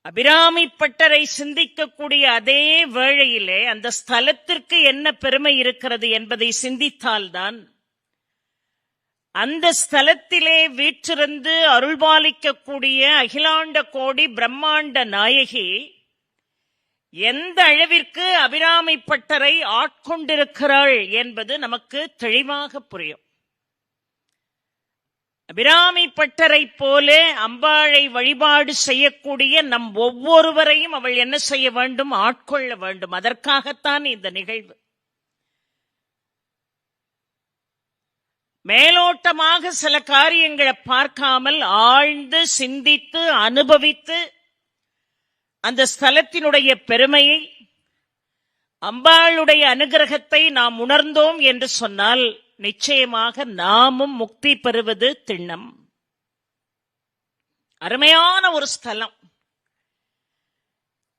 அபிராமி பட்டரை சிந்திக்கக்கூடிய அதே வேளையிலே அந்த ஸ்தலத்திற்கு என்ன பெருமை இருக்கிறது என்பதை சிந்தித்தால்தான் அந்த ஸ்தலத்திலே வீற்றிருந்து அருள்பாலிக்கக்கூடிய அகிலாண்ட கோடி பிரம்மாண்ட நாயகி எந்த அளவிற்கு அபிராமி பட்டரை ஆட்கொண்டிருக்கிறாள் என்பது நமக்கு தெளிவாக புரியும். அபிராமி பட்டரை போல அம்பாளை வழிபாடு செய்யக்கூடிய நம் ஒவ்வொருவரையும் அவள் என்ன செய்ய வேண்டும்? ஆட்கொள்ள வேண்டும். அதற்காகத்தான் இந்த நிகழ்வு. மேலோட்டமாக சில காரியங்களை பார்க்காமல் ஆழ்ந்து சிந்தித்து அனுபவித்து அந்த ஸ்தலத்தினுடைய பெருமையை, அம்பாளுடைய அனுகிரகத்தை நாம் உணர்ந்தோம் என்று சொன்னால் நிச்சயமாக நாமும் முக்தி பெறுவது திண்ணம். அருமையான ஒரு ஸ்தலம்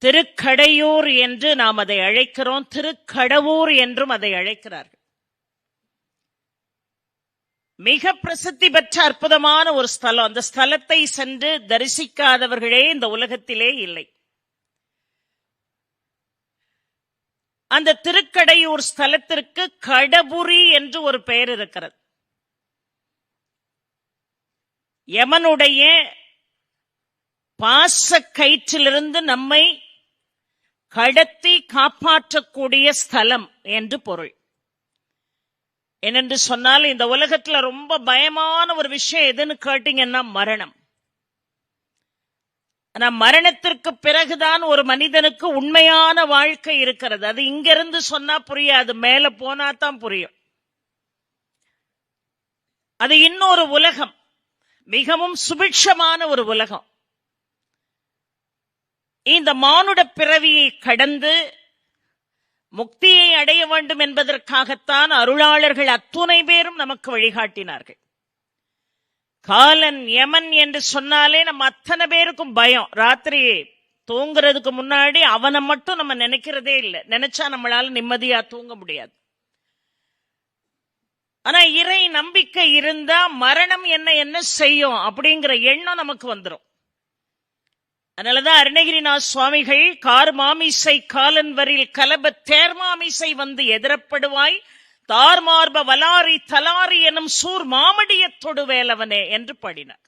திருக்கடையூர் என்று நாம் அதை அழைக்கிறோம். திருக்கடவூர் என்றும் அதை அழைக்கிறார்கள். மிக பிரசித்தி பெற்ற அற்புதமான ஒரு ஸ்தலம். அந்த ஸ்தலத்தை சென்று தரிசிக்காதவர்களே இந்த உலகத்திலே இல்லை. அந்த திருக்கடையூர் ஸ்தலத்திற்கு கடபுரி என்று ஒரு பெயர் இருக்கிறது. யமனுடைய பாச கயிற்றிலிருந்து நம்மை கடத்தி காப்பாற்றக்கூடிய ஸ்தலம் என்று பொருள். ஏனென்று சொன்னால் இந்த உலகத்துல ரொம்ப பயமான ஒரு விஷயம் எதுன்னு கேட்டீங்கன்னா மரணம். ஆனா மரணத்திற்கு பிறகுதான் ஒரு மனிதனுக்கு உண்மையான வாழ்க்கை இருக்கிறது. அது இங்கிருந்து சொன்னா புரியாது, மேல போனா தான் புரியும். அது இன்னொரு உலகம், மிகவும் சுபிட்சமான ஒரு உலகம். இந்த மானுட பிறவியை கடந்து முக்தியை அடைய வேண்டும் என்பதற்காகத்தான் அருளாளர்கள் அத்துணை பேரும் நமக்கு வழிகாட்டினார்கள். காலன் யமன் என்று சொன்னாலே நம்ம அத்தனை பேருக்கும் பயம். ராத்திரி தூங்குறதுக்கு முன்னாடி அவனை மட்டும் நம்ம நினைக்கிறதே இல்லை. நினைச்சா நம்மளால நிம்மதியா தூங்க முடியாது. ஆனா இறை நம்பிக்கை இருந்தா மரணம் என்ன செய்யும் அப்படிங்கிற எண்ணம் நமக்கு வந்துடும். அதனாலதான் அருணகிரிநாத் சுவாமிகள் கார் மாமிசை காலன் வரில் கலப தேர்மாமிசை வந்து எதிரப்படுவாய் தார்மார்ப வலாரி தலாரி எனும் சூர் மாமடிய தொடுவேலவனே என்று பாடினார்.